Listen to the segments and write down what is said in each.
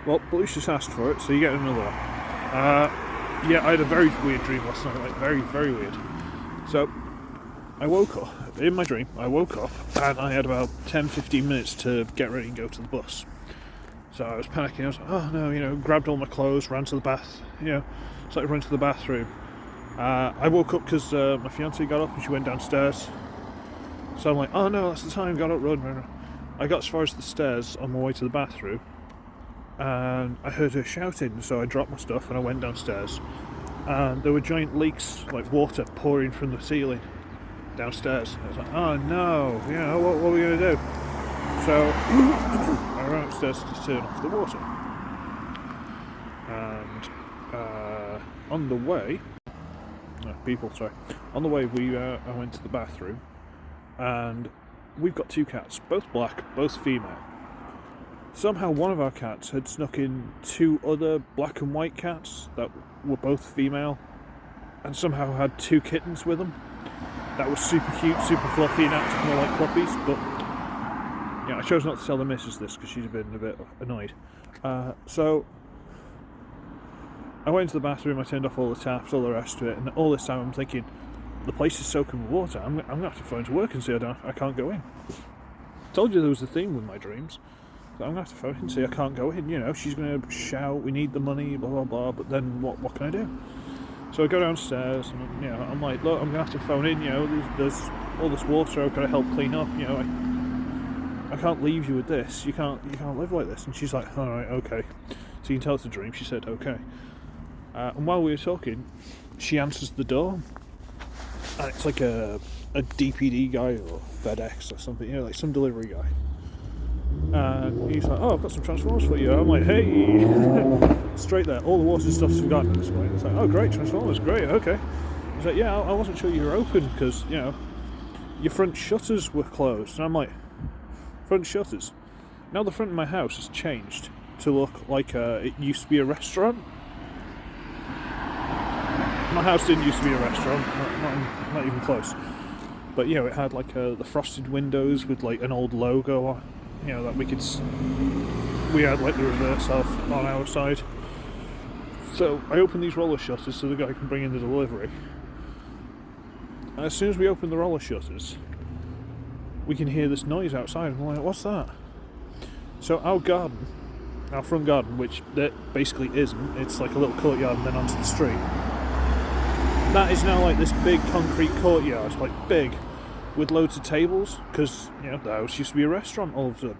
Well, Balucious asked for it, so you get another one. Yeah, I had a very weird dream last night, like very, very weird. So, I woke up, in my dream, I woke up and I had about 10-15 minutes to get ready and go to the bus. So I was panicking, I was like, oh no, grabbed all my clothes, ran to the bath, started running to the bathroom. I woke up because my fiancée got up and she went downstairs. So I'm like, oh no, that's the time, got up, run. I got as far as the stairs on my way to the bathroom and I heard her shouting, so I dropped my stuff and I went downstairs. And there were giant leaks, like water pouring from the ceiling downstairs. I was like, oh no, what are we going to do? So I ran upstairs to turn off the water. And on the way, I went to the bathroom, and we've got two cats, both black, both female. Somehow one of our cats had snuck in two other black and white cats that were both female, and somehow had two kittens with them. That was super cute, super fluffy, and acted more like puppies, but I chose not to tell the missus this because she'd been a bit annoyed. So I went into the bathroom, I turned off all the taps, all the rest of it, and all this time I'm thinking, the place is soaking with water, I'm going to have to phone to work and say I can't go in. Told you there was a theme with my dreams. So I'm going to have to phone and say I can't go in, she's going to shout, we need the money, blah blah blah, but then what can I do? So I go downstairs and I'm like, look, I'm going to have to phone in, there's all this water, I've got to help clean up, I can't leave you with this, you can't live like this. And she's like, alright, okay. So you can tell it's a dream. She said, okay. And while we were talking, she answers the door, and it's like a DPD guy or FedEx or something, like some delivery guy. And he's like, oh, I've got some Transformers for you. I'm like, hey, straight there. All the water stuff's forgotten at this point. It's like, oh, great, Transformers, great, okay. He's like, yeah, I wasn't sure you were open because, your front shutters were closed. And I'm like, front shutters? Now the front of my house has changed to look like it used to be a restaurant. My house didn't used to be a restaurant, not even close. But it had like the frosted windows with like an old logo on, that we had like the reverse of on our side. So I opened these roller shutters so the guy can bring in the delivery. And as soon as we open the roller shutters, we can hear this noise outside. And we're like, what's that? So our front garden, which there basically isn't, it's like a little courtyard and then onto the street. That is now like this big concrete courtyard, like big, with loads of tables, because the house used to be a restaurant all of a sudden.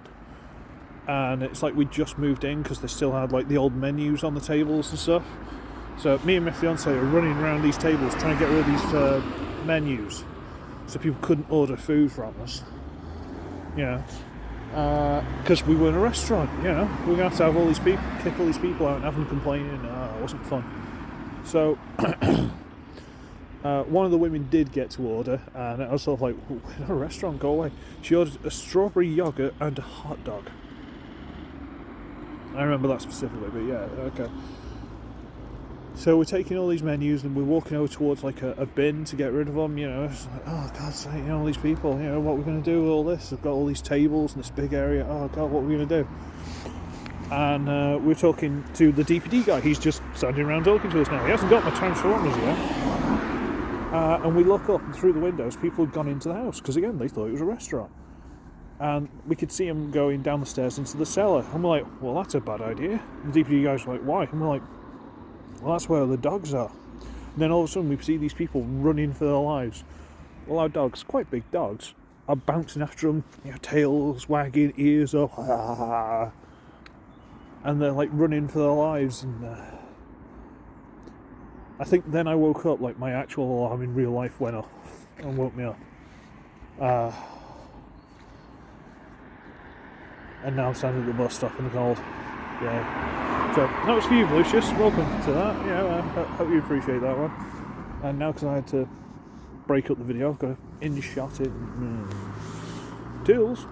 And it's like we just moved in because they still had like the old menus on the tables and stuff. So me and my fiancée are running around these tables trying to get rid of these menus, so people couldn't order food from us. Because we weren't a restaurant. We were going to have all these people, kick all these people out and have them complaining. It wasn't fun. So one of the women did get to order, and I was sort of like, we're not a restaurant, go away. She ordered a strawberry yogurt and a hot dog. I remember that specifically, but yeah, okay. So we're taking all these menus and we're walking over towards like a bin to get rid of them, It's like, oh God's sake, all these people, what are we going to do with all this? We've got all these tables in this big area, oh God, what are we going to do? And we're talking to the DPD guy. He's just standing around talking to us now. He hasn't got my Transformers yet. And we look up, and through the windows, people had gone into the house, because again, they thought it was a restaurant. And we could see them going down the stairs into the cellar. And we're like, well, that's a bad idea. The DPD guy's like, why? And we're like, well, that's where the dogs are. And then all of a sudden, we see these people running for their lives. Well, our dogs, quite big dogs, are bouncing after them, tails wagging, ears up, and they're like running for their lives. And I think then I woke up, like my actual alarm in real life went off and woke me up. And now I'm standing at the bus stop in the cold. Yeah. So that was for you, Balucious. Welcome to that. I hope you appreciate that one. And now, because I had to break up the video, I've got to in-shot it. Toodles.